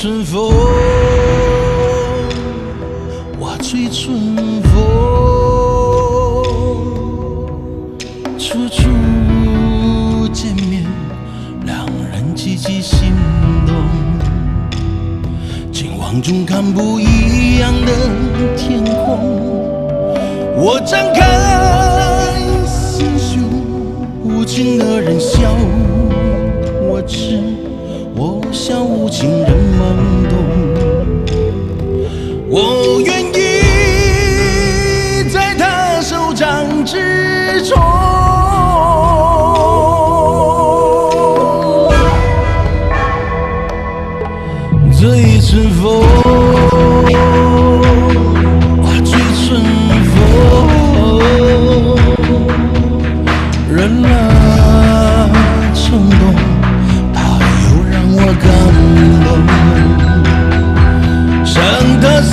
春风，我吹春风，处处见面，让人激起心动。情网中看不一样的天空，我张开心胸，无情的人笑我痴。我笑无情人懵懂，我愿意在他手掌之中。这一阵风，我吹春风，人啊冲动。我感动，伤的心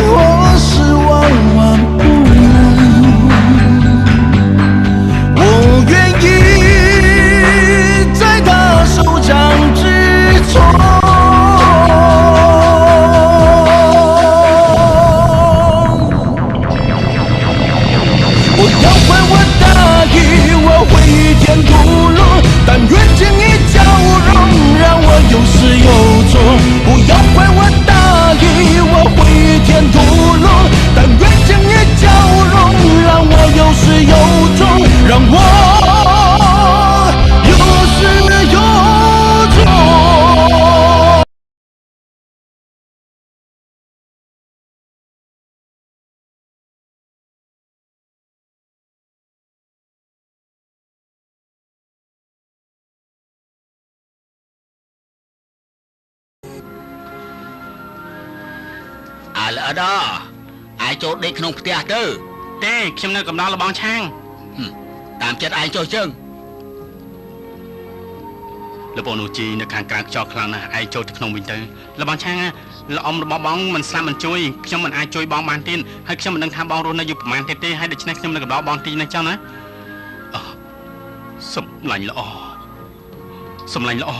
或是万万不能。我愿意在他手掌之中。我要还我大意，我会与天同路，但愿经历交融，让我有始有终。不要怪我大意，我会与天同路，但愿经历交融，让我有始有终，让我有始有终。ល្អិតអាយចូលដេកក្នុងផ្ទះទៅទេខ្ញុំនៅកំដរលបងឆាងតាមចិត្តឯងចុះជើងលបងនោះជីនៅខាងក្រៅខ្យល់ខ្លាំងណាស់ឯងចូលទៅក្នុងវិញទៅលបងឆាងល្អអំរបស់បងមិនស្លាប់មិនជួយខ្ញុំមិនអាចជួយបងបានទៀតហើយខ្ញុំមិនដឹងថាបងរស់នៅយូរប្រហែលទៀតទេហើយដូច្នេះខ្ញុំនៅកំដរបងទីនេះចង់ណាសម្លាញ់ល្អសម្លាញ់ល្អ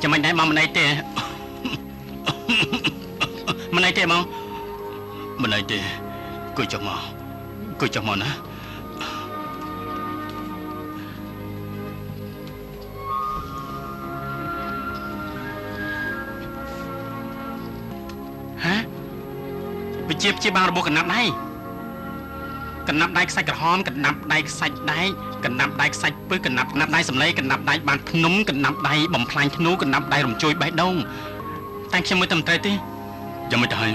ចាំមិនដែរមកមិនអីទេមិនអីទេមកមិនអីទេគួយចុះមកណាហ៎វិជាបានរបួសកណាត់ហើយក កណ្ណាប់ដៃខ្សាច់ក្រហមកណ្ណាប់ដៃខ្សាច់ដែកកណ្ណាប់ដៃខ្សាច់ពឹសកណ្ណាប់ដៃសម្លេកណ្ណាប់ដៃបានភ្នំកណ្ណាប់ដៃបំផ្លាញធ្នូកណ្ណាប់ដៃរំជួយបេះដូងតែខ្ញុំមើលតែមិនត្រូវទេយ៉ាងមិនទៅហើយ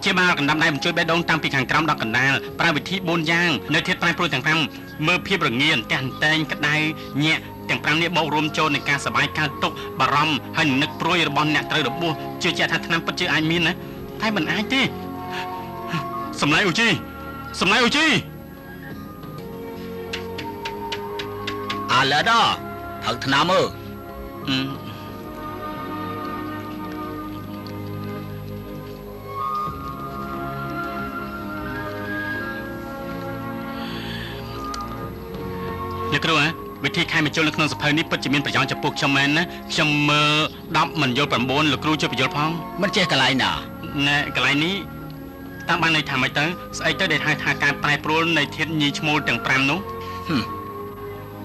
ជាបាលកណ្ដាប់ដៃបញ្ជួយបេះដូងតាំងពីខាងក្រោមដល់កណ្ដាលប្រើវិធី4យ៉ាងនៅធាតុប្រែប្រួលទាំង5មើលភាពរងាទាំងតែងក្តៅញាក់ទាំង5នេះបូករួមចូលនឹងការសប្បាយកើតទុកបារម្ភហើយនឹកព្រួយរបស់អ្នកត្រូវរបួសជឿជាក់ថាថ្នាំពិតជាអាចមានណាតែមិនអាចទេសម្លេងអូជីអាឡែដល់ហៅថ្នាំមើលលោកគ្រូវិធីខែបញ្ចូលនៅក្នុងសភៅនេះពិតជាមានប្រយោជន៍ចំពោះខ្ញុំមែនណាខ្ញុំមើល10មិនយល់9លោកគ្រូជួយបញ្យល់ផងមិនចេះកន្លែងណាណែកន្លែងនេះតាមបានន័យថាម៉េចទៅស្អីទៅដែលហៅថាការប្រែប្រួលនៃធាតុញីឈ្មោលទាំង5នោះ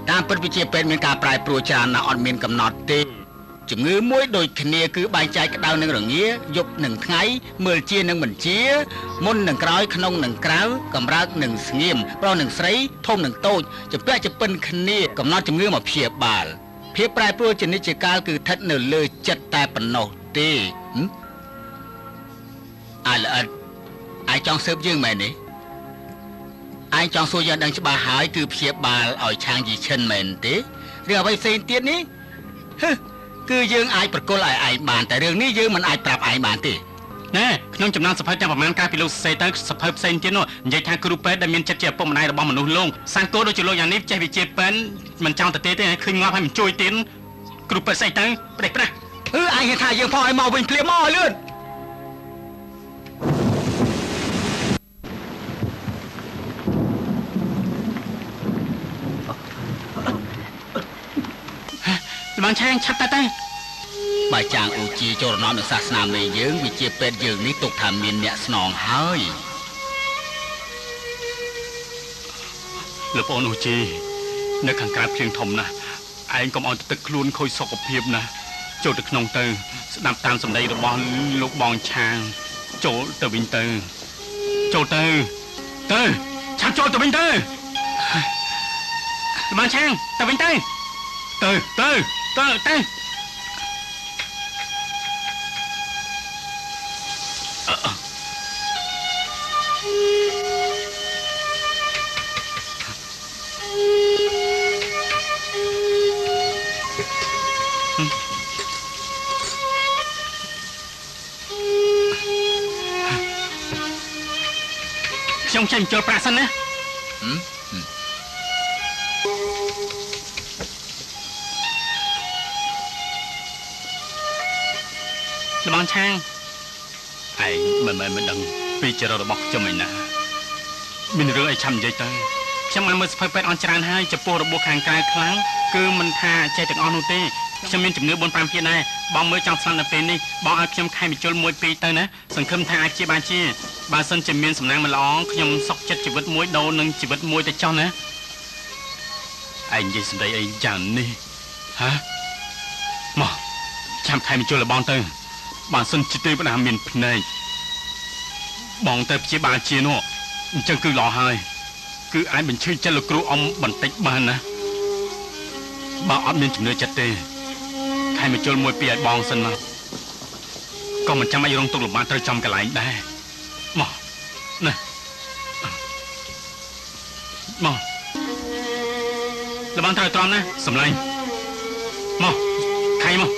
តាមពិតវិទ្យាពេទ្យមានការប្រែប្រួលច្រើនណាស់អត់មានកំណត់ទេជំងឺមួយដូចគ្នាគឺបែងចែកក្តៅនិងរងាយប់និងថ្ងៃមើលជានិងមិនជាមុននិងក្រោយក្នុងនិងក្រៅកម្រើកនិងស្ងៀមប្រុសនិងស្រីធំនិងតូចជាពាក់ជាពិនគ្នាកំណត់ជំងឺមកព្យាបាលភាពប្រែប្រួលជានិច្ចកាលគឺស្ថិតនៅលើចិត្តតែប៉ុណ្ណោះទេអាល្អិតឯងចង់ស៊ើបយើងមែនទេឯងចង់សួរយើងដឹងច្បាស់ហើយគឺព្យាបាលឲ្យឆាងយីឈិនមែនទេរឿងអ្វីផ្សេងទៀតនេះគឺយើងអាចប្រគល់ឲ្យឯងបានតែរឿងនេះយើងមិនអាចប្រាប់ឯងបានទេណែក្នុងចំណោមសភៅទាំងប្រមាណកាលពីលោកសរសេរទៅសភៅផ្សេងទៀតនោះនិយាយថាគ្រូពេទ្យដែលមានចិត្តជាឪពុកម្ដាយរបស់មនុស្សលោកសង្កូដូចជាលោកយ៉ាងនេះចេះវិជាពេទ្យមិនចង់ទៅទេឃើញងាប់ហើយមិនជួយទៀតគ្រូពេទ្យស្អីទៅផ្ដេសប្រាស់ឯងហេតុថាយើងផងឲ្យមកវិញភ្លាមមកលឿនបានឆាងឆាប់ទៅបើចាងអូជីចូលរំលំនឹងសាសនាមេយើងវិជាពេទ្យយើងនេះទុកថាមានអ្នកស្នងហើយលោកប្អូនអូជីនៅខាងក្រៅភ្លៀងធំណាស់ឯងកុំឲ្យទឹកខ្លួនខូចសុខភាពណាចូលទៅក្នុងទៅស្ដាប់តាមសម្ដីរបស់លោកបងឆាងចូលទៅវិញទៅចូលទៅឆាប់ចូលទៅវិញទៅបានឆាងទៅវិញទៅខ្ញុំចេញចូលប្រាក់សិនណាលំងឆាងឯងមិនដឹងពីចរិតរបស់ខ្ញុំឯណាមានរឿងអីឆាំនិយាយទៅខ្ញុំបានមើលសភៅពេទ្យអស់ច្រើនហើយចំពោះរបួសខាងក្រៅខ្លាំងគឺមិនថាចេះទាំងអស់នោះទេខ្ញុំមានជំនឿ 4-5% ដែរបងមើលចង់ស្លាប់នៅពេលនេះបងឲ្យខ្ញុំខែបញ្ជុល 1-2 ទៅណាសង្ឃឹមថាអាចជាបើសិនជាមានសំណាងមិនល្អខ្ញុំសុខចិត្តជីវិតមួយដូរនឹងជីវិតមួយទៅចោះណាឯងនិយាយសម្ដីអីយ៉ាងនេះហ៎មកចាំខែបញ្ជុលឲ្យបងទៅបានសិនជាទេវតាមានភ្នែកបងទៅព្យាបាលជានោះអញ្ចឹងគឺល្អហើយគឺអាចបញ្ឈឺចិត្តលោកគ្រូអ៊ំបន្តិចបានណាបើអត់មានជំនឿចិត្តទេខែបញ្ជុល 1-2ឲ្យបងសិនមកក៏មិនចាំបាច់រងទុក្ខលំបាកត្រូវចំកន្លែងដែរមកណាមកលបងត្រូវត្រង់ណាសម្លាញ់មកខៃមក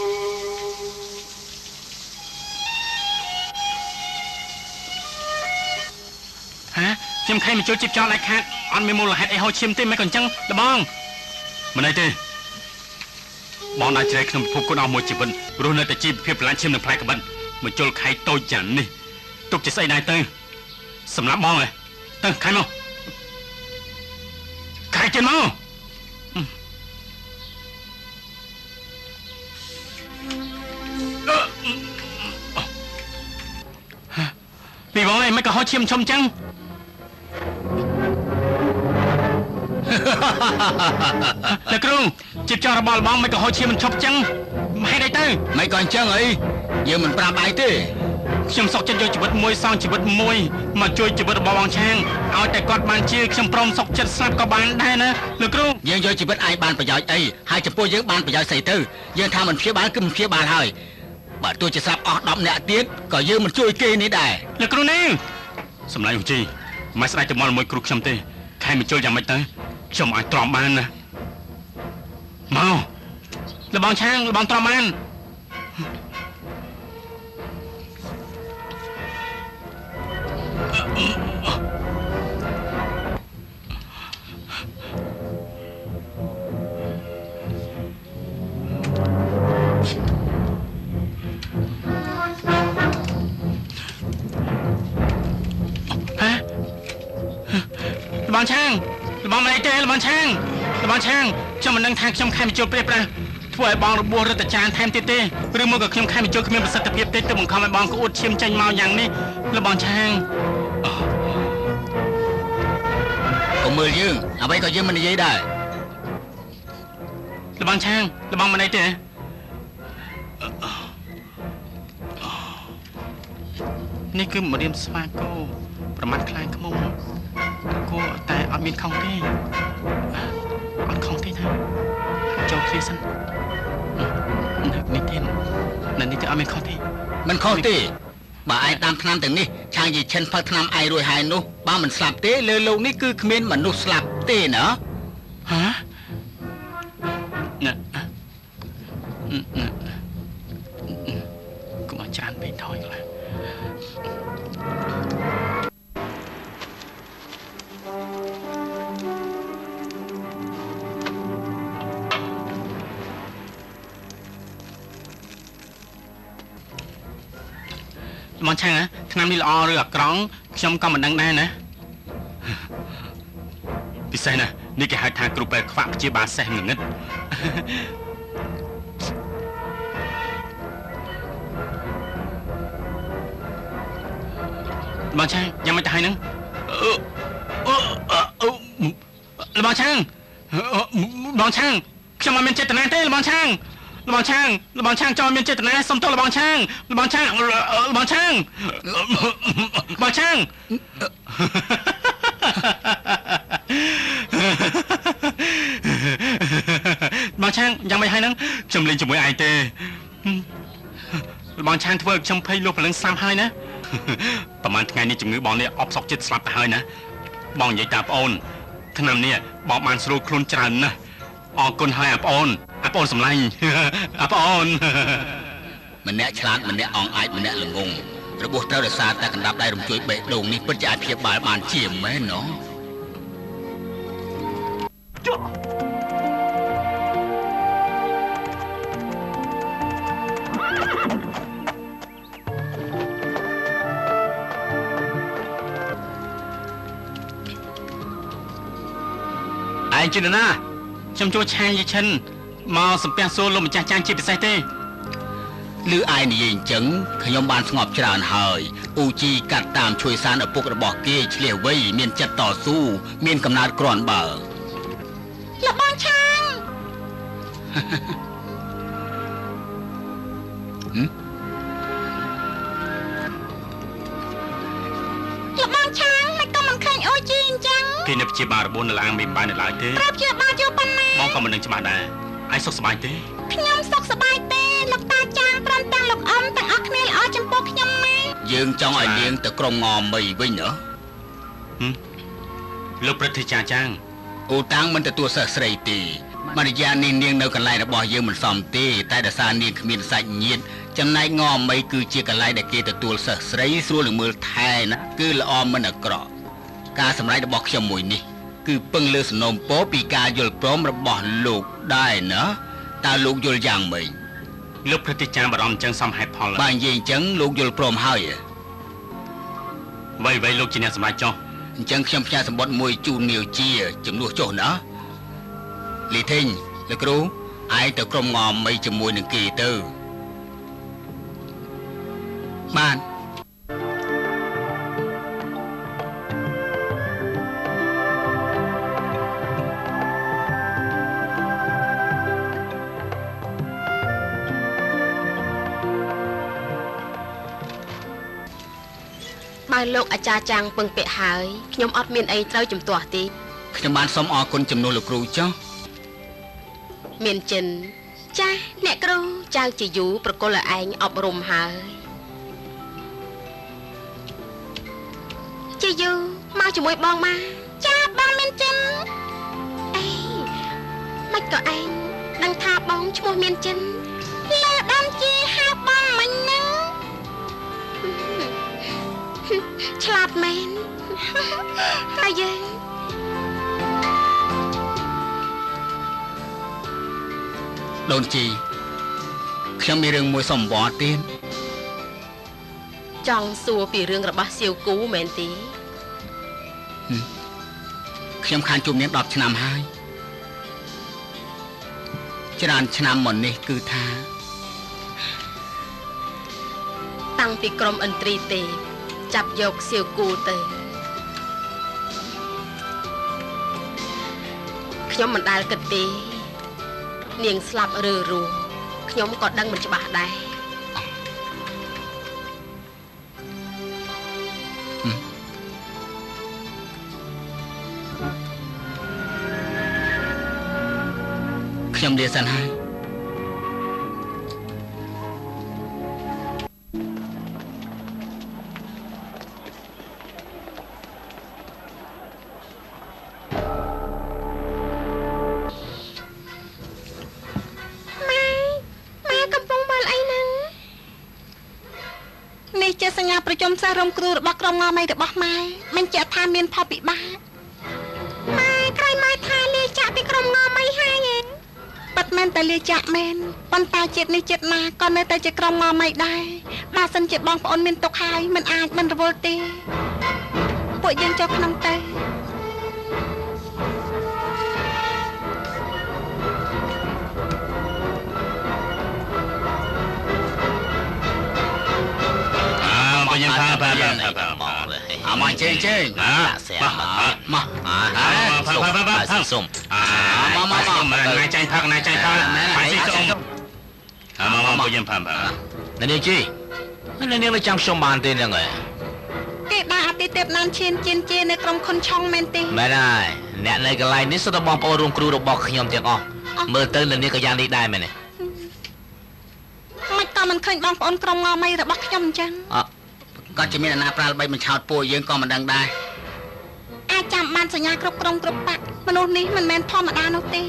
ខ្ញុំខៃមកជួយជីបចោលដាច់ខាតអត់មានមូលហេតុអីហូរឈាមទេមិនក៏អញ្ចឹងលបងមិនអីទេបងដាច់ជ្រែកក្នុងពិភពគុណអស់មួយជីវិតរស់នៅតែជីវភាពប្រឡាញ់ឈាមនឹងផ្លែក្បិនមកជុលខៃតូចយ៉ាងនេះទុកជាស្អីដែរទៅសម្រាប់បងទៅខៃមកខៃជិនមកពីបងឯងមិនក៏ហោឈាមឈុំអញ្ចឹងលោកគ្រូជីបចោលរបស់បងមិនក៏ហោឈាមមិនឈប់អញ្ចឹងហេតុអីទៅមិនក៏អញ្ចឹងអីយើងមិនប្រាប់ឯងទេ ខ្ញុំសុកចិត្តយកជីវិតមួយសងជីវិតមួយមកជួយជីវិតរបស់បងឆាងឲ្យតែគាត់បានជាខ្ញុំព្រមសុកចិត្តស្លាប់ក៏បានដែរណាលោកគ្រូយើងយកជីវិតឯងបានប្រយោជន៍អីហើយចំពោះយើងបានប្រយោជន៍ស្អីទៅយើងថាមិនព្យាបាលគឺមិនព្យាបាលហើយបើទោះជាស្លាប់អស់10នាក់ទៀតក៏យើងមិនជួយគេនេះដែរលោកគ្រូនាងសម្លាញ់អូជីមិនស្ដាយទៅមកមួយគ្រូខ្ញុំទេខែមិនជុលយ៉ាងម៉េចទៅខ្ញុំអាចទ្រាំបានណាមកលបងឆាងលបងទ្រាំបានលបងឆាងលបងមិនអីទេលបងឆាងលបងឆាងខ្ញុំមិនដឹងថាខ្ញុំខែមិនជុលព្រាបប្រាធ្វើឲ្យបងរបួសរត់តែចានថែមទៀតទេឬមកក៏ខ្ញុំខែមិនជុលគ្មានប្រសិទ្ធភាពទេទៅបង្ខំឲ្យបងក្អួតឈាមចេញមកយ៉ាងនេះលបងឆាងកុំមើលយើងអ្វីក៏យើងមិននិយាយដែរលបងឆាងលបងមិនអីទេនេះគឺម្រាមស្វាគោប្រមាត់ខ្លាញ់ខ្មុំគួរតែអត់មានខំទេអត់ខំទេណាចូលគ្នាសិននេះទេនៅនេះទៅអត់មានខំទេមិនខំទេបើឯងតាមឆ្នាំទាំងនេះឆាងយីឈិនផឹកឆ្នាំឯងរួចហើយនោះបើមិនស្លាប់ទេលើលោកនេះគឺគ្មានមនុស្សស្លាប់ទេណាហ៎កុំច្រើនពេកថយខ្លះមកឆាំងឆ្នាំនេះល្អឬអាក្រង់ខ្ញុំក៏មិនដឹងដែរណាពិសេសណានេះគេហៅថាគ្រូពេទ្យខ្វាក់ព្យាបាលសេះងងឹតមកឆាំងយ៉ាងមិនទៅហើយហ្នឹងមកឆាំងបងឆាំងខ្ញុំមិនមានចេតនាទេបងឆាំងលបងឆាងចូលមានចេតនាសុំទោសលបងឆាងលបងឆាងបងឆាងបងឆាងយ៉ាងមិនហើយហ្នឹងខ្ញុំលេងជាមួយឯងទេលបងឆាងធ្វើឲ្យខ្ញុំភ័យលុះព្រលឹងស្លាប់ហើយណាប្រហែលថ្ងៃនេះជំងឺបងនេះអបសក់ចិត្តស្លាប់ទៅហើយណាបងនិយាយតាមប្អូនឆ្នាំនេះបងបានស្រួលខ្លួនច្រើនណាស់អរគុណហើយប្អូនសម្លាញ់ប្អូនម្នាក់ឆ្លាតម្នាក់អង្អាចម្នាក់ល្ងងរបួសត្រូវរសារតែកណ្ដាប់ដៃរំជួយបេះដូងនេះពិតជាអាចព្យាបាលបានជាមែនណោះឯងជាណាខ្ញុំជួយឆាងយីឈិនមកសំពះសួរលោកម្ចាស់ចាងជាពិសេសទេឮឯងនិយាយអញ្ចឹងខ្ញុំបានស្ងប់ច្រើនហើយអ៊ូជីកាត់តាមជួយសានឪពុករបស់គេឆ្លៀសវៃមានចិត្តតស៊ូមានកំណត់គ្រាន់បើលបងឆាងលបងឆាងមិនក៏មិនឃើញអ៊ូជីអញ្ចឹងគេនៅព្យាបាលរបួសនៅឡានមិនបាននៅឡើយទេប្រាប់ព្យាបាលយកប៉ុណ្ណាបងក៏មិនដឹងច្បាស់ដែរឯងសុខសប្បាយទេខ្ញុំសុខសប្បាយទេលោកតាចាងព្រមទាំងលោកអ៊ំទាំងអស់គ្នាល្អចំពោះខ្ញុំណាស់យើងចង់ឲ្យនាងទៅក្រុងងមីវិញហ៎លោកព្រឹទ្ធាចារ្យចាងអូតាំងមិនទទួលសិស្សស្រីទេមរិយានេះនាងនៅកន្លែងរបស់យើងមិនសមទេតែដោយសារនាងគ្មានសាច់ញាតិចំណែកងមីគឺជាកន្លែងដែលគេទទួលសិស្សស្រីស្រួលនឹងមើលថែណាគឺល្អមិនអាក្រក់ការសម្រេចរបស់ខ្ញុំមួយនេះគឺពឹងលើសំណូមពរពីការយល់ព្រមរបស់លោកដែរណាតើលោកយល់យ៉ាងម៉េចលោកព្រឹទ្ធាចារ្យបារម្ភអញ្ចឹងសមហេតុផលបើនិយាយអញ្ចឹងលោកយល់ព្រមហើយអ្វីលោកជាអ្នកសម្រេចចុះអញ្ចឹងខ្ញុំផ្ញើសម្បត្តិមួយជូននាវជាជំនួសចុះណាលីធីងលោកគ្រូឯងទៅក្រុមងំមីជាមួយនឹងគេទៅបាន បើលោកអាចារ្យចាំងពឹងពាក់ហើយខ្ញុំអត់មានអីត្រូវជំទាស់ទេ ខ្ញុំបានសូមអរគុណចំនួនលោកគ្រូចុះ មានចិនចាស់អ្នកគ្រូចៅជាយូប្រគល់ឲ្យឯងអប់រំហើយជាយូមកជាមួយបងមកចាបងមានចិនអីមិនក៏ឯងដឹងថាបងឈ្មោះមានចិនលើដំជាហៅបងមិញហ្នឹងឆ្លាតមែនហើយយើង ដូនជីខ្ញុំមានរឿងមួយសុំអង្វរទៀត ចង់សួរពីរឿងរបស់សៀវគូមែនទេ ខ្ញុំខានជួបនាង10ឆ្នាំហើយច្រើនឆ្នាំមកនេះគឺថា តាំងពីក្រុមឥន្ទ្រីទេចាប់យកសៀវគូទៅខ្ញុំមិនដែលគិតទេនាងស្លាប់ឬរស់ខ្ញុំក៏ដឹងមិនច្បាស់ដែរ ខ្ញុំលាសិនហើយ នេះជាសញ្ញាប្រជុំសារមគ្រូរបស់ក្រុមងមីរបស់ម៉ែមិនជាក់ថាមានផលពិបាកម៉ែក្រោយម៉ែថាលាចាក់ពីក្រុមងមីហើយប៉ាត់មែនតែលាចាក់មែនប៉ុន្តែជាតិនេះជាតិណាក៏នៅតែជាក្រុមងមីដែរបើសិនជាបងប្អូនមានទុកហើយមិនអាចមិនរវល់ទេពួកយើងចូលក្នុងទៅ ยังพาเอามาเจ๊เจ๊มาส้มนายใจพักไปสิส้มมายังพานนี่จีนี่เราจังชมบ้านตียังไง គេដាក់អតិថិបណានឈានជានៅក្រុមខុនឆុងមែនទេ មែនហើយអ្នកនៅកន្លែងនេះសុទ្ធតែបងប្អូនរួមគ្រូរបស់ខ្ញុំទាំងអស់មើលទៅលនេះក៏យ៉ាងនេះដែរមែនទេ មិនក៏មិនឃើញបងប្អូនក្រុមងមីរបស់ខ្ញុំអញ្ចឹង គាត់ជាមានអាណាប្រាល់បីមិនឆោតពួកយើងក៏មិនដឹងដែរ អាចចាំបានសញ្ញាគ្រប់ក្រុមគ្រប់បាក់មនុស្សនេះមិនមែនធម្មតានោះទេ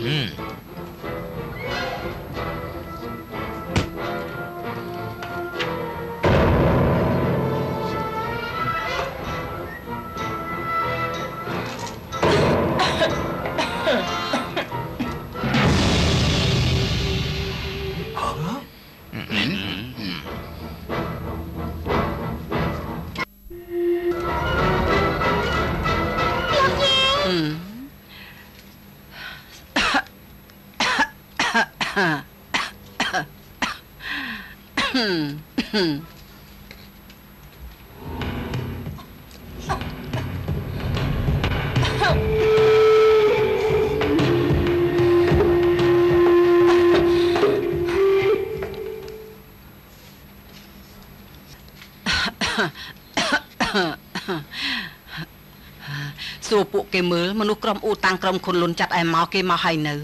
សួរពួកគេមើលមនុស្សក្រុមអ៊ូតាំងក្រុមខុនលុនចាត់ឲ្យមកគេមកហើយនៅ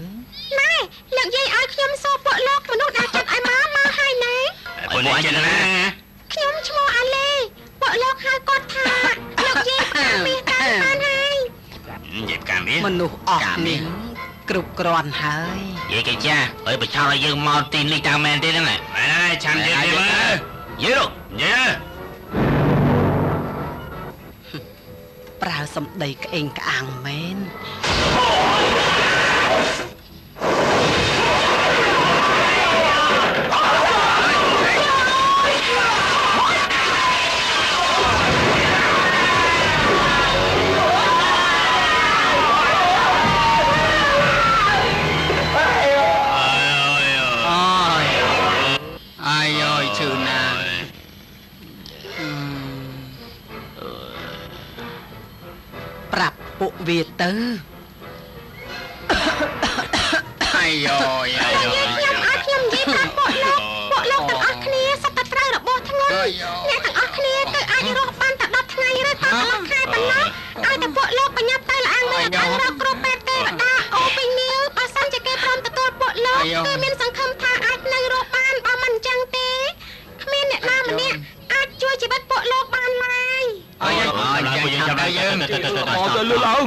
ម៉ែលោកយាយឲ្យខ្ញុំសួរពួកលោកមនុស្សដែលចាត់ឲ្យមកហើយណែ ពួកនេះចេះណា ខ្ញុំឈ្មោះអាឡេពួកលោកហៅគាត់ថាលោកយាយផ្កាមាសតាមបានហើយ និយាយផ្កាមាស មនុស្សអស់នេះគ្រប់គ្រាន់ហើយ និយាយគេចាហើយបញ្ឆោតឲ្យយើងមកទីនេះតាមមែនទេហ្នឹងមែនហើយឆាន់យើងមើលយេយេ ប្រើសំដីក្អេងក្អាងមែន ប្រាប់ពួកវាទៅ អាយខ្ញុំអត់ខ្ញុំនិយាយប្រាប់ពួកលោកទាំងអស់គ្នាសត្វតែត្រូវរបួសធ្ងន់អ្នកទាំងអស់គ្នាទៅអាចរស់បានតែ10ថ្ងៃ ពួកលោកបញ្ញាប់ទៅលាងនេះអត់រកគ្រូពេទ្យទេវតាអូពេញនាងបើសិនជាគេព្រមទទួលពួកលោកគឺមានសង្ឃឹមថាអាចនៅរកបានបើមិនអញ្ចឹងទេគ្មានអ្នកណាម្នាក់អាចជួយជីវិតពួកលោកបានឡើយចាំទៅយើងទៅលឺឡើង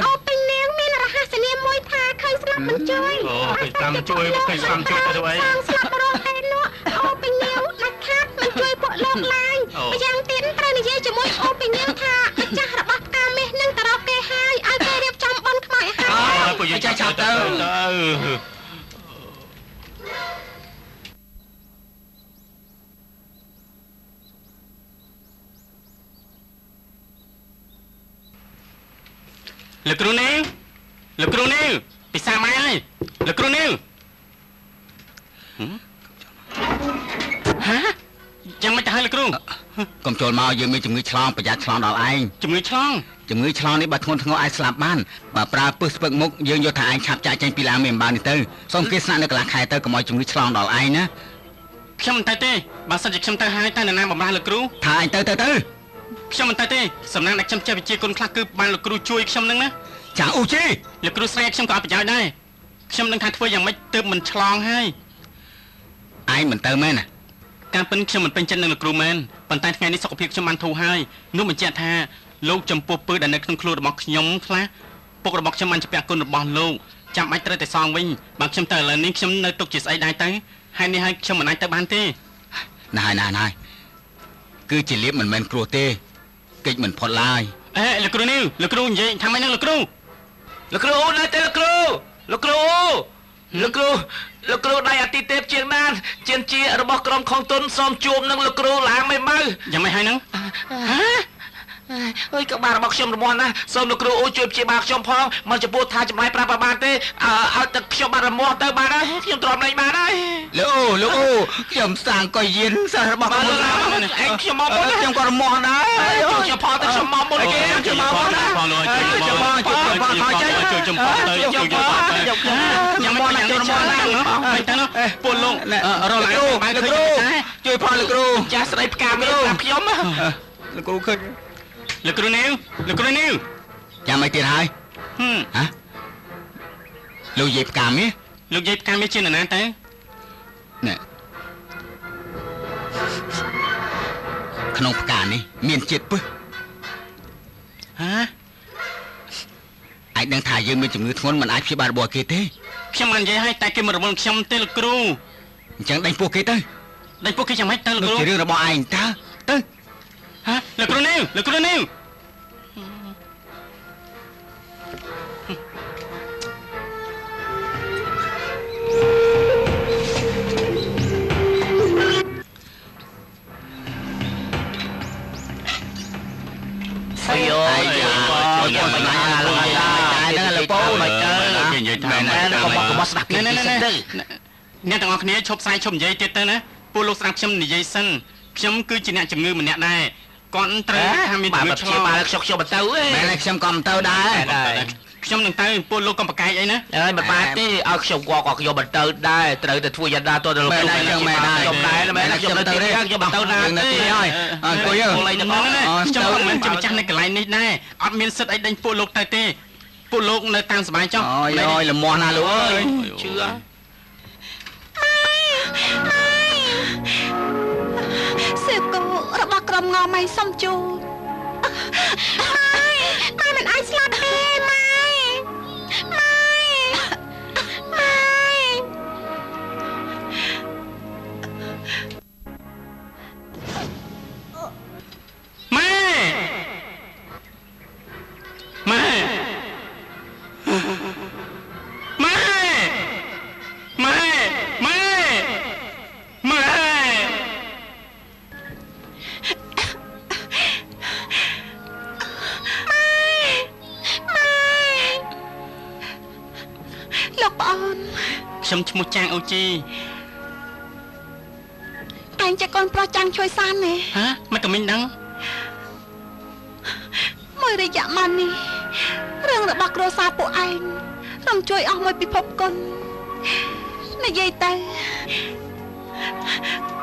អូពេញនាងមានរហស្សនាមមួយថាឃើញស្លាប់មិនជួយឃើញស្លាប់ជួយឃើញស្លាប់ជួយទៅអីស្លាប់រស់ទេនោះអូពេញនាងដាច់ខាតមិនជួយពួកលោកឡើយម្យ៉ាងទៀតត្រូវនិយាយជាមួយអូពេញនាងថាម្ចាស់របស់ផ្កាមាសនឹងទៅរកគេហើយឲ្យគេរៀបចំបន់ខ្មោចហើយពួកយើងចាំទៅលោកគ្រូនាងពិសាម៉ែហើយលោកគ្រូនាងហ៎ចាំមិនទៅហើយលោកគ្រូកុំចូលមកយើងមានជំងឺឆ្លងប្រយ័ត្នឆ្លងដល់ឯងជំងឺឆ្លងនេះបើធ្ងន់ធ្ងរអាចស្លាប់បានបើប្រើពឹសស្ពឹកមុខយើងយកថាឯងឆាប់ចាក់ចេញពីឡានមានបាននេះទៅសូមគេស្នាក់នៅកន្លះខែទៅកុំឲ្យជំងឺឆ្លងដល់ឯងណាខ្ញុំមិនទៅទេបើសិនជាខ្ញុំទៅហើយតើនរណាបំរើលោកគ្រូថាឯងទៅខ្ញុំមិនទៅទេសំណាងដែលខ្ញុំចេះវិជ្ជាគុណខ្លះគឺបានលោកគ្រូជួយខ្ញុំនឹងណាចាអូជីលោកគ្រូស្រីខ្ញុំក៏អត់ប្រយោជន៍ដែរខ្ញុំនឹងថាធ្វើយ៉ាងម៉េចទើបមិនឆ្លងហើយឯងមិនទៅមែនណាការពិនខ្ញុំមិនពេញចិត្តនឹងលោកគ្រូមែនប៉ុន្តែថ្ងៃនេះសុខភាពខ្ញុំបានធូរហើយនោះបញ្ជាក់ថាលោកចំពោះពើដែលនៅក្នុងខ្លួនរបស់ខ្ញុំខ្លះពុករបស់ខ្ញុំបានជាពាក់គុណរបស់លោកចាំបាច់ត្រូវតែសងវិញបើខ្ញុំទៅឥឡូវនេះខ្ញុំនៅទុកជាស្អីដែរទៅហើយនេះហើយខ្ញុំមិនអាចទៅបានទេណាស់គឺជាលៀបមិនមែនគ្រោះទេកិច្ចមិនផុតឡើយលោកគ្រូនេះលោកគ្រូនិយាយថាម៉េចនឹងលោកគ្រូអូនៅទេលោកគ្រូដៃអាទិទេពជាងណានជារបស់ក្រុមខុងទុនសូមជួបនឹងលោកគ្រូឡើងមិនមើយ៉ាងម៉េចហើយនឹងអើយក្បាលរបស់ខ្ញុំរមាស់ណាស់សូមលោកគ្រូអូជួយព្យាបាលខ្ញុំផងមិនចំពោះថាចំណាយប្រាប់បានទេឲ្យទឹកខ្ញុំបានរមាស់ទៅបានហើយខ្ញុំទ្រាំលែងបានហើយលោកអូខ្ញុំសាងកុយយានសិស្សរបស់ខ្ញុំឯងខ្ញុំមកមុនខ្ញុំក៏រមាស់ដែរជួយខ្ញុំផងទៅខ្ញុំមកមុនគេខ្ញុំមកមុនណាជួយចំពោះទៅខ្ញុំមកណាជួយរមាស់ណាមិនទៅនោះពលលោករកឡើងបានលោកគ្រូជួយផងលោកគ្រូចាស់ស្រីផ្កាមេប្រាប់ខ្ញុំលោកគ្រូឃើញលោកគ្រូនាងចាំមិនទៀតហើយហ៎លោកយាយផ្កាមាសជានរណាទៅណែក្នុងផ្កានេះមានជាតិពឹសអាចដឹងថាយើងមានជំងឺធ្ងន់មិនអាចព្យាបាលរបស់គេទេខ្ញុំមិននិយាយឲ្យតែគេមករវល់ខ្ញុំទេលោកគ្រូអញ្ចឹងដេញពោះគេទៅដេញពោះគេយ៉ាងម៉េចទៅលោកគ្រូជារឿងរបស់ឯងទៅលោកគ្រូនាងលោកពូមកទៅគេនិយាយថាកុំស្ដាប់គេទៅអ្នកទាំងអស់គ្នាឈប់ផ្សាយឈប់និយាយទៀតទៅណាពួកលោកស្ដាប់ខ្ញុំនិយាយសិនខ្ញុំគឺជាអ្នកជំងឺម្នាក់ដែរគាត់ត្រូវថាមានជំងឺឆ្លងមកខ្ញុំមិនទៅទេមែនខ្ញុំក៏មិនទៅដែរខ្ញុំនឹងទៅពួកលោកកុំប្រកែកអីណាមិនបានទេឲ្យខ្ញុំក៏ខ្ញុំមិនទៅដែរត្រូវតែធ្វើយ៉ាងណាទៅលោកគ្រូខ្ញុំមែនដែរខ្ញុំទៅទេខ្ញុំមិនទៅណាទេហើយអង្គុយខ្ញុំមិនជាម្ចាស់នៅកន្លែងនេះដែរអត់មានសិទ្ធិអីដេញពួកលោកទៅទេពួកលោកនៅតាមសុបាយចុះអូយលមាស់ណាលោកអើយជឿសៀវគោរបស់ក្រុមងម៉ៃសុំជួម៉ែមិនអាចស្លាប់ទេម៉ែខ្ញុំឈ្មោះចាងអូជីឯងជាកូនប្រុសចាំងជួយសានទេមិនក៏មិនដឹងមួយរយៈម៉ាននេះរឿងរបស់គ្រួសារពួកឯងរំជួយអស់មួយពិភពគុណនិយាយទៅ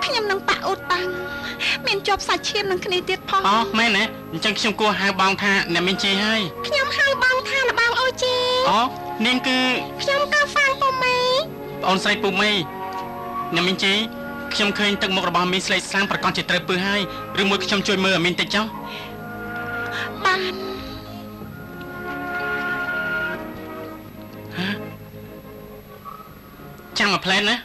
ខ្ញុំនឹងប៉ាអ៊ូតាំង មានជាប់សាច់ឈាមនឹងគ្នាទៀតផង អូមែនណាអញ្ចឹងខ្ញុំគួរហៅបងថាអ្នកមានជីហើយ ខ្ញុំហៅបងថាលបងអូជី អូនាងគឺ ខ្ញុំក៏ហ្វាំងពុំម៉េ ប្អូនស្រីពូមីអ្នកមានជីខ្ញុំឃើញទឹកមុខរបស់មីស្លេកស្លាំងប្រកាសជាត្រូវពឹសហើយឬមួយខ្ញុំជួយមើលឲ្យមានតិចចុះ បាន ចាំមកផ្លែនណា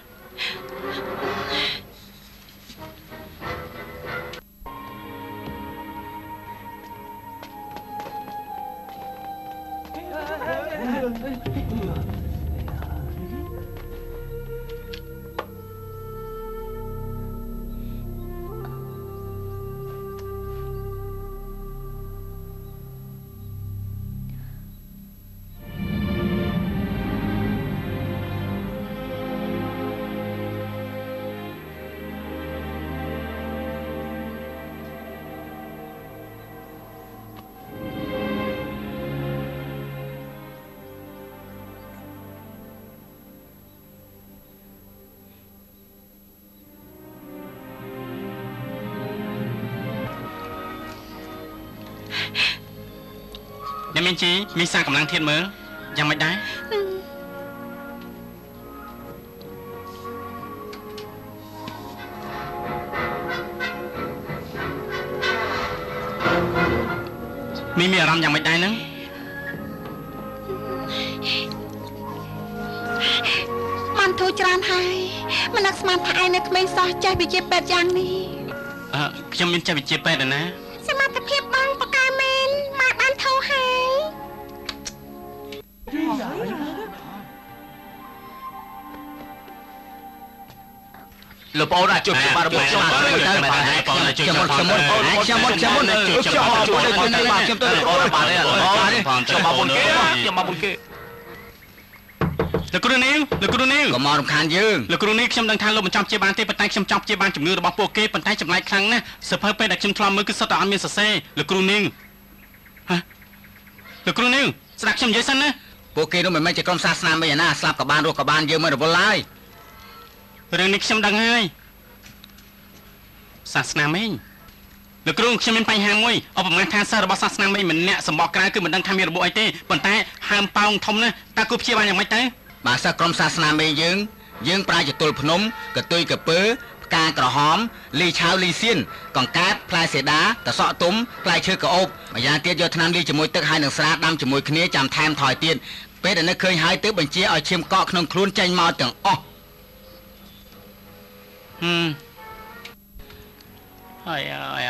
អ្នកមានជីមានសារកម្លាំងធាតមើលយ៉ាងមិនដែរមានអារម្មណ៍យ៉ាងមិនដែរហ្នឹងបានធូរច្រើនហើយមិននឹកស្មានថាឯងនៅក្មេងសោះចេះវិជាពេទ្យយ៉ាងនេះ ខ្ញុំមានចេះវិជាពេទ្យណា សមត្ថភាពបងបកែមែនមកបានធូរហើយ លោកបងអាចជួយព្យាបាលរបស់ខ្ញុំទៅខ្ញុំមុនខ្ញុំទៅខ្ញុំមកមុនគេលោកគ្រូនាងកុំមករំខានយើង លោកគ្រូនាងខ្ញុំដឹងថាលោកមិនចង់ព្យាបាលទេប៉ុន្តែខ្ញុំចង់ព្យាបាលជំងឺរបស់ពួកគេប៉ុន្តែចម្លែកខ្លាំងណាស់សភើពេទ្យដែលខ្ញុំធ្លាប់មើលគឺសុទ្ធតែអត់មានសរសេរលោកគ្រូនាងលោកគ្រូនាងស្ដាប់ខ្ញុំនិយាយសិនណាពួកគេនោះមិនមែនជាក្រុមសាសនាមិនណាស្លាប់ក៏បានរស់ក៏បានយើងមិនរវល់ឡើយ រឿងនេះខ្ញុំដឹងហើយសាសនាមេងលោកគ្រូខ្ញុំមានបញ្ហាមួយឧបមាថាសិស្សរបស់សាសនាមេងម្នាក់សម្បកក្រៅគឺមិនដឹងថាមានរបួសអីទេប៉ុន្តែហើមប៉ោងធំណាស់តើគូព្យាបាលយ៉ាងម៉េចទៅ បើសិស្សក្រុមសាសនាមេយើងប្រាជ្ញទល់ភ្នំកតុយកពើផ្កាក្រហមលីឆៅលីសៀនកង្កាតផ្លែសេដាតសក់ទុំផ្លែឈើក្អូបម្យ៉ាងទៀតយកថ្នាំលាយជាមួយទឹកហើយនឹងស្រាដាំជាមួយគ្នាចាំថែមថយទៀតពេលដែលនឹកឃើញហើយទើបបញ្ជាឲ្យឈាមកកក្នុងខ្លួនចេញមកទាំងអស់ ហើយ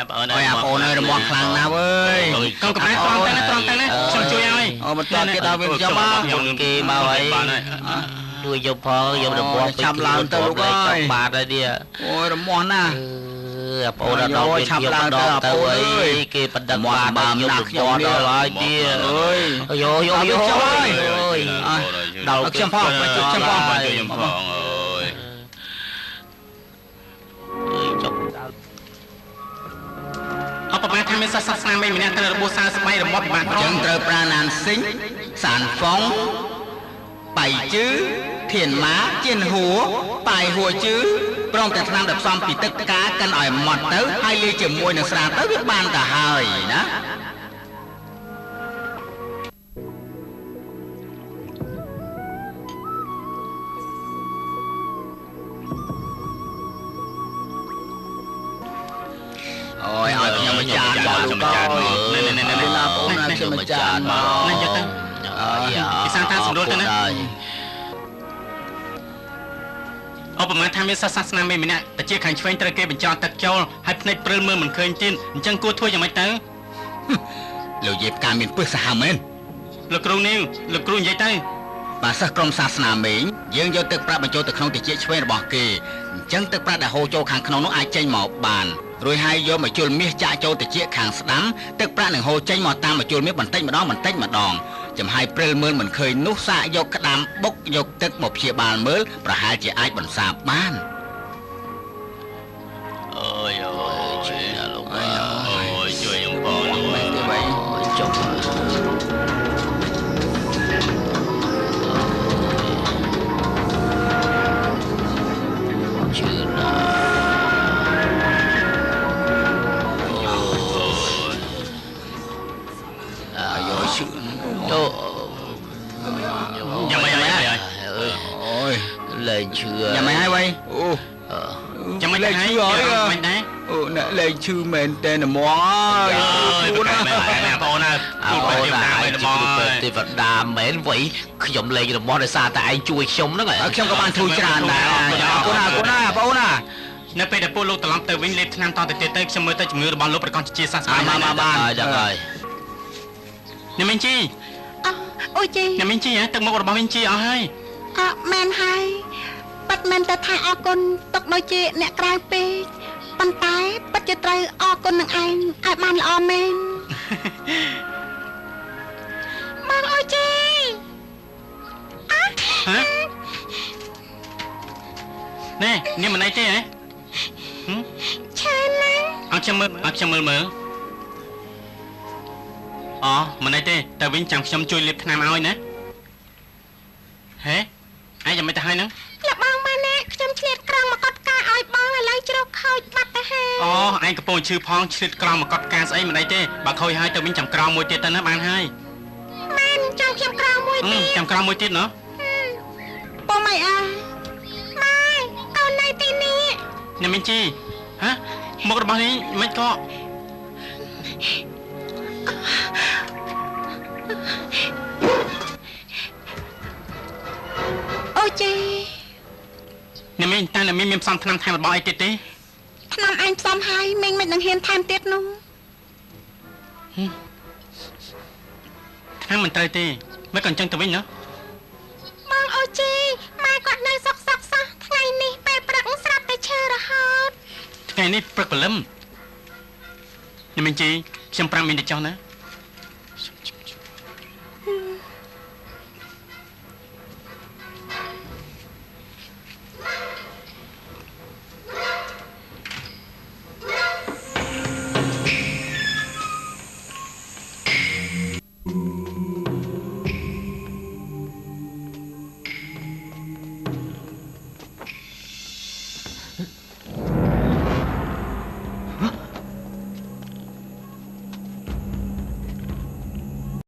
បងអូន អើយបងអូនអើយរមាស់ខ្លាំងណាស់អើយក ុំកំតែត្រង់តែណាខ្ញុំជួយឲ្យ អូមិនតទៀតដល់វិញខ្ញុំមកគេមកហើយជួយយកផងយករមាស់ចាប់ឡើងទៅលោកអើយបាទហើយនេះអូយរមាស់ណាស់បងអូនដល់ពេលឆាប់ឡើងទៅទៅអីគេបដិមាត់បានយកខ្ញុំដល់ហើយទៀតអើយយោដល់ខ្ញុំផងខ្ញុំផងអើយចុក អបបានថាមានសាសនាមេម្នាក់ត្រូវរបួសសើស្បៃរមាត់បានចឹងត្រូវប្រាណានសិញសានហ្វុងបៃជឺធានម៉ាជៀនហួបាយហួជឺព្រមទាំងថ្នាំដែលផ្សំពីទឹកផ្កាកាន់ឲ្យម៉ត់ទៅហើយលាយជាមួយនឹងស្រាទៅវាបានទៅហើយណា អូយឲ្យខ្ញុំម្ចាស់មកលោកអើយនេះណាបងណាខ្ញុំម្ចាស់មក ណាយកទៅពិសាថាសម្រួលទៅណាអបបានថាមានសាសនាមេម្នាក់តែជាខាងឆ្វេងត្រូវគេបញ្ចោទឹកចូលហើយភ្នែកព្រិលមើលមិនឃើញទៀតអញ្ចឹងគួរធ្វើយ៉ាងម៉េចទៅ លោកយាយផ្កាមានពឹសសាហាវមែន លោកគ្រូនាងលោកគ្រូនិយាយទៅ បើសិស្សក្រុមសាសនាមេងយើងយកទឹកប្រាក់បញ្ចូលទៅក្នុងតិចឆ្វេងរបស់គេអញ្ចឹងទឹកប្រាក់ដែលហូរចូលខាងក្នុងនោះអាចចេញមកបានរួចហើយយកមកជុលមាសចាក់ចូលតិចខាងស្ដាំទឹកប្រាក់នឹងហូរចេញមកតាមមកជុលមាសបន្តិចម្ដងចំហើយព្រិលមើលមិនឃើញនោះសាកយកក្តាមបុកយកទឹកមកព្យាបាលមើលប្រហែលជាអាចបន្សាបបាន អូយជួយណាលោកអូយជួយខ្ញុំផងមែនទេបីចុះ អ ឈឺយ៉ាងម៉េចហើយវ៉ៃអូចាំមិនឈឺហើយមិនដែរអូអ្នកលេងឈឺមែនតែហ្មងអើយបងអូនណាបងទេវតាមែនវ៉ៃខ្ញុំលេងរបស់ដោយសារតែឯងជួយខ្ញុំហ្នឹងហើយខ្ញុំក៏បានជួយច្រើនដែរអរគុណណាបងអូនណានៅពេលដែលពួកលោកត្រឡប់ទៅវិញលេបថ្នាំតទៅទៀតទៅខ្ញុំមើលទៅជំងឺរបស់លោកប្រកាសជាសះស្បើយបានយ៉ាងហើយអ្នកមីងជីអូជីអ្នកមីងជីទឹកមុខរបស់មីងជីអស់ហើយមែនហើយប៉ិតមែនតែថាអរគុណទុកដូចជាអ្នកក្រៅពេកប៉ុន្តែប៉ិតជាត្រូវអរគុណនឹងឯងឲ្យបានល្អមែនមកអូជីហ៎ណែនេះមិនអីទេហ៎ឆានណាអត់ខ្ញុំមើលអូមិនអីទេតែវិញចាំខ្ញុំជួយលាបថ្នាំឲ្យណាហេឯងចាំមិនទៅហើយហ្នឹងលបងម៉ាណែខ្ញុំឆ្លៀតក្រងមកកត់ការឲ្យបងឥឡូវជ្រុះខូចបាត់ទៅហើយអូឯងកំពុងឈឺផងឆ្លៀតក្រងមកកត់ការស្អីមិនអីទេបើខូចហើយទៅវិញចាំក្រងមួយទៀតទៅណាបានហើយមែនចាំខ្ញុំក្រងមួយទៀតចាំក្រងមួយទៀតណ៎បងម៉ៃម៉ែកូននៅទីនេះអ្នកមីងជីហ៎មុខរបស់នេះមិនក៏អូជីអ្នកមីងតែអ្នកមីងមានផ្សំថ្នាំថែមរបស់អីទៀតទេថ្នាំអញផ្សំហើយមីងមិននឹងហ៊ានថែមទៀតនោះថ្នាំមិនត្រូវទេមិនក៏អញ្ចឹងទៅវិញណាបងអូជីម៉ែគាត់នៅសុកសោះថ្ងៃនេះពេលព្រឹកស្រាប់តែឈឺរហូតថ្ងៃនេះព្រឹកព្រលឹមអ្នកមីងជីខ្ញុំ5មីនទៅចុះណា